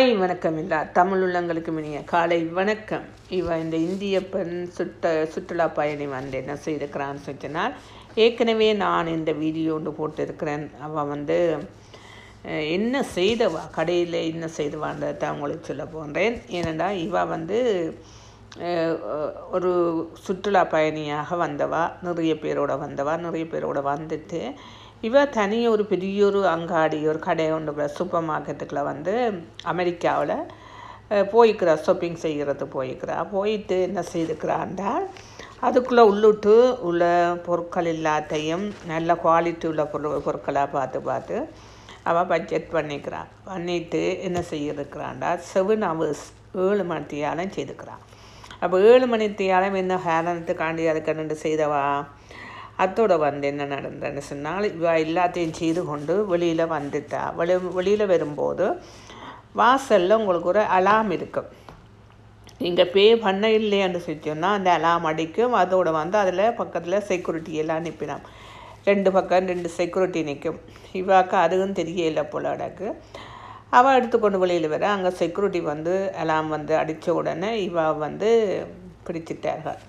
Hi வணக்கம் இல்லா தமிழ் உள்ளங்களுக்கு இனிய காலை வணக்கம். இந்த இந்திய பெண் சுற்றுலா பயணி என்ன செய்திருக்கிறான்னு சொன்னால், ஏற்கனவே நான் இந்த வீடியோ ஒன்று போட்டிருக்கிறேன். அவள் என்ன செய்தவா, கடையில் என்ன செய்தவான்றதை அவங்களுக்கு சொல்ல போகிறேன். ஏனெண்டா ஒரு சுற்றுலா பயணியாக வந்தவா, நிறைய பேரோட வந்துட்டு தனியாக ஒரு பெரிய ஒரு அங்காடி, ஒரு கடை ஒன்று சூப்பர் மார்க்கெட்டுக்குள்ள அமெரிக்காவில் போய்க்கிறா, ஷாப்பிங் செய்கிறது போயிட்டு என்ன செய்துக்கிறான்டா, அதுக்குள்ளே உள்ள பொருட்கள் எல்லாத்தையும் நல்ல குவாலிட்டி உள்ள பொருட்களாக பார்த்து அவள் பட்ஜெட் பண்ணிட்டு என்ன செய்யிருக்கிறான்டா 7 hours 7 மணித்தியாலம் செய்துக்கிறான். அப்போ 7 மணித்தியாலம் என்ன காரணத்துக்காண்டி அதுக்கு செய்தவா, அதோட என்ன நடந்ததுன்னு சொன்னால், எல்லாத்தையும் செய்து கொண்டு வெளியில் வந்துட்டா. வெளியில் வரும்போது வாசலில் உங்களுக்கு ஒரு அலாம் இருக்கும். நீங்கள் பே பண்ண இல்லைன்னு சொன்னால் அந்த அலாம் அடிக்கும். அதோடு அதில் பக்கத்தில் செக்யூரிட்டி எல்லாம் நிற்பினான். 2 பக்கம் 2 செக்யூரிட்டி நிற்கும். இவாக்கு அதுவும் தெரியல போல அடக்கு. அவள் எடுத்துக்கொண்டு வெளியில் வர அங்கே செக்யூரிட்டி அலாம் அடித்த உடனே பிடிச்சிட்டார்கள்.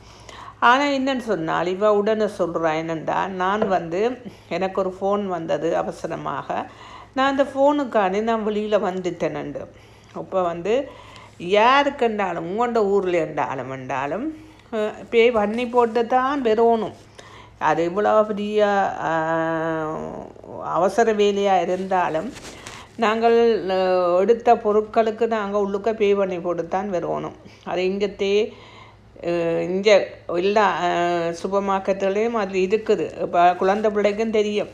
ஆனால் என்னென்னு சொன்னால், உடனே சொல்கிறா என்னென்னா, நான் எனக்கு ஒரு ஃபோன் வந்தது அவசரமாக, நான் அந்த ஃபோனுக்காண்டி நான் வெளியில் வந்துட்டேனண்டு. இப்போ யாருக்குண்டாலும் உங்கள்ட ஊரில் என்றாலும் பே பண்ணி போட்டு தான் வரணும். அது இவ்வளோ பெரிய அவசர வேலையாக இருந்தாலும் நாங்கள் எடுத்த பொருட்களுக்கு நாங்கள் உள்ளுக்க பே பண்ணி போட்டு தான் வரணும். அது இங்கே எல்லா சூப்பர் மார்க்கெட்டுலேயும் அது இருக்குது. இப்போ குழந்தை பிள்ளைக்கும் தெரியும்,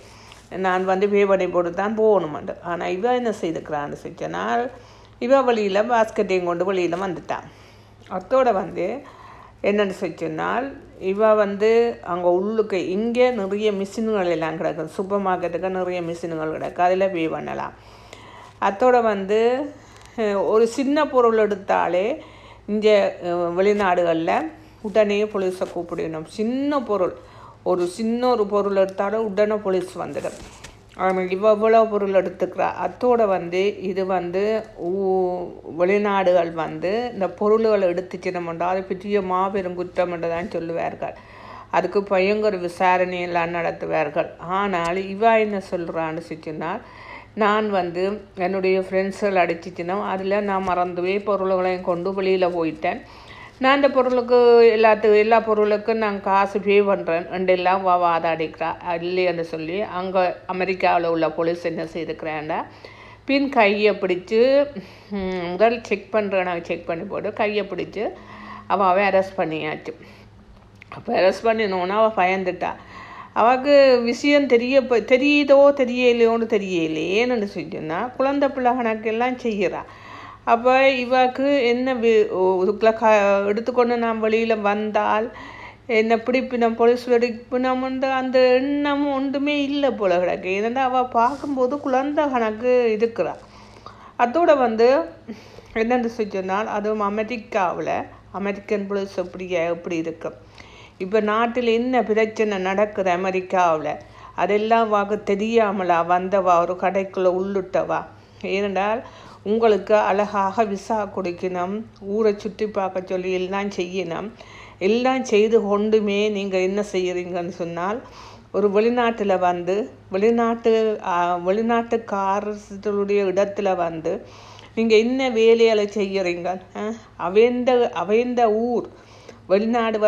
நான் பே பண்ணி போட்டு தான் போகணுமெண்டு. ஆனால் என்ன செய்துக்கிறான்னு சொன்னால், வெளியில் பாஸ்கெட்டையும் கொண்டு வெளியில் வந்துட்டான். அதோட என்னென்னு சொன்னால், அங்கே உள்ளுக்கு இங்கே நிறைய மிஷின்கள் எல்லாம் கிடக்கும். சூப்பர் மார்க்கெட்டுக்கு நிறைய மிஷின்கள் கிடக்கு, அதில் பே பண்ணலாம். அதோட ஒரு சின்ன பொருள் எடுத்தாலே இங்கே வெளிநாடுகளில் உடனே போலீஸை கூப்பிடணும். ஒரு சின்ன பொருள் எடுத்தாலும் உடனே போலீஸ் வந்துடும். இவ்வளோ பொருள் எடுத்துக்கிறா. அதோட இது வெளிநாடுகள் இந்த பொருள்களை எடுத்துச்சினோம்ன்றா அது பெரிய மாபெரும் குற்றம் என்று தான் சொல்லுவார்கள். அதுக்கு பயங்கர விசாரணையெல்லாம் நடத்துவார்கள். ஆனால் என்ன சொல்கிறான்னு சொன்னால், நான் என்னுடைய ஃப்ரெண்ட்ஸுகள் அடிச்சிச்சினோ அதில் நான் மறந்துவே பொருள்களையும் கொண்டு வெளியில் போயிட்டேன். நான் அந்த பொருளுக்கு எல்லா பொருளுக்கும் நான் காசு பே பண்ணுறேன் எல்லாம் வாதாடிக்கிறா இல்லைன்னு சொல்லி அங்கே அமெரிக்காவில் உள்ள போலீஸ் என்ன செய்துக்கிறாண்டா, பின் கையை பிடிச்சி முதல் செக் பண்ணி போட்டு கையை பிடிச்சி அவள் அரெஸ்ட் பண்ணியாச்சு. அப்போ அரெஸ்ட் பண்ணினோன்னா அவள் பயந்துட்டா. அவளுக்கு விஷயம் தெரியுதோ தெரியலையோன்னு ஏன்னு சொன்னா, குழந்தை பிள்ளை கணக்கெல்லாம் செய்கிறா. அப்போ இவாக்கு என்ன இதுக்குள்ள எடுத்துக்கொண்டு நான் வெளியில் வந்தால் என்ன பிடிப்பினம், போலீஸ் வெடிப்பினம் அந்த எண்ணமும் ஒன்றுமே இல்லை போல கிடக்கு. ஏன்னா அவள் பார்க்கும்போது குழந்தை கணக்கு இருக்கிறாள். அதோட என்னென்னு சொன்னால், அதுவும் அமெரிக்காவில் அமெரிக்கன் போலீஸ் எப்படி இருக்கு, இப்போ நாட்டில் என்ன பிரச்சனை நடக்குது அமெரிக்காவில், அதெல்லாம் தெரியாமலா வந்தவா, ஒரு கடைக்குள்ளே உள்ளிட்டவா. ஏனென்றால் உங்களுக்கு அழகாக விசா கொடுக்கணும், ஊரை சுற்றி பார்க்க சொல்லி எல்லாம் செய்யணும். எல்லாம் செய்து கொண்டுமே நீங்கள் என்ன செய்கிறீங்கன்னு சொன்னால், ஒரு வெளிநாட்டில் வெளிநாட்டுக்காரர்களுடைய இடத்துல நீங்கள் என்ன வேலைகளை செய்கிறீங்க. அவைந்த ஊர் வெளிநாடு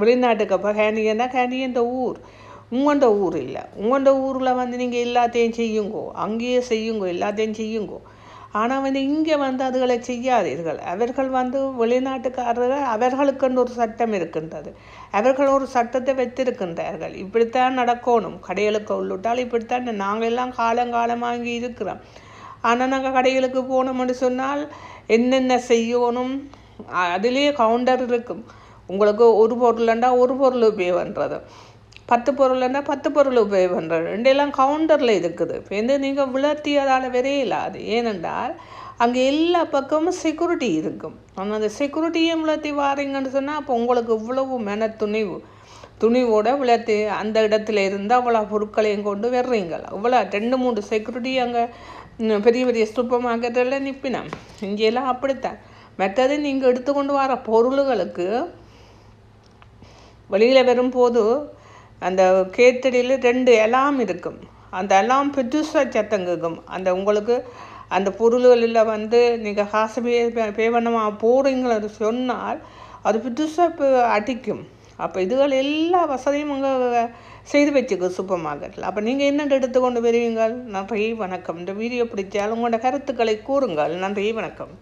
வெளிநாட்டுக்கு அப்போ இந்த ஊர் உங்கள்ட ஊர் இல்லை. உங்கள்ட ஊரில் நீங்கள் எல்லாத்தையும் செய்யுங்கோ, அங்கேயே செய்யுங்கோ, எல்லாத்தையும் செய்யுங்கோ. ஆனால் இங்கே அதுகளை செய்யாதீர்கள். அவர்கள் வெளிநாட்டுக்காரர்கள், அவர்களுக்குன்னு ஒரு சட்டம் இருக்கின்றது. அவர்கள் ஒரு சட்டத்தை வைத்திருக்கின்றார்கள். இப்படித்தான் நடக்கணும். கடைகளுக்கு உள்ளிட்டால் இப்படித்தான். நாங்கள் எல்லாம் காலங்காலமாக இங்கே இருக்கிறோம். ஆனால் நாங்கள் கடைகளுக்கு போனோம்னு சொன்னால் என்னென்ன செய்யணும், அதிலே கவுண்டர் இருக்கும். உங்களுக்கு ஒரு பொருள்ண்டா ஒரு பொருள் பே பண்ணுறது, 10 பொருள்ண்டா 10 பொருள் பே பண்ணுறது, ரெண்டெல்லாம் கவுண்டரில் இருக்குது. இப்போ நீங்கள் விளர்த்தியதால் வரையிலாது. ஏனென்றால் அங்கே எல்லா பக்கமும் செக்யூரிட்டி இருக்கும். ஆனால் அந்த செக்யூரிட்டியை விளர்த்தி வாரீங்கன்னு சொன்னால், அப்போ உங்களுக்கு இவ்வளவு துணிவோட விளர்த்தி அந்த இடத்துல இருந்து அவ்வளோ பொருட்களையும் கொண்டு வர்றீங்க. அவ்வளோ 2-3 செக்யூரிட்டி அங்கே பெரிய பெரிய சூப்பர் மார்க்கெட்டில் நிற்பினோம். இங்கெல்லாம் அப்படித்தான். மற்றது நீங்கள் எடுத்துக்கொண்டு வர பொருள்களுக்கு வெளியில் வரும்போது அந்த கேத்தடியில் 2 அலாம் இருக்கும். அந்த அலாம் பெருசாக சத்தம் கேட்கும். அந்த உங்களுக்கு அந்த பொருள்களில் நீங்கள் காசு பே பண்ணமாக போகிறீங்களது சொன்னால் அது பெருசாக அடிக்கும். அப்போ இதுகள் எல்லா வசதியும் அங்கே செய்து வச்சுக்கு சூப்பர் மார்க்கெட்டில். அப்போ நீங்கள் என்ன எடுத்துக்கொண்டு வருவீங்கள்? நன்றி, வணக்கம். இந்த வீடியோ பிடிச்சால் உங்களோட கருத்துக்களை கூறுங்கள். நன்றி, வணக்கம்.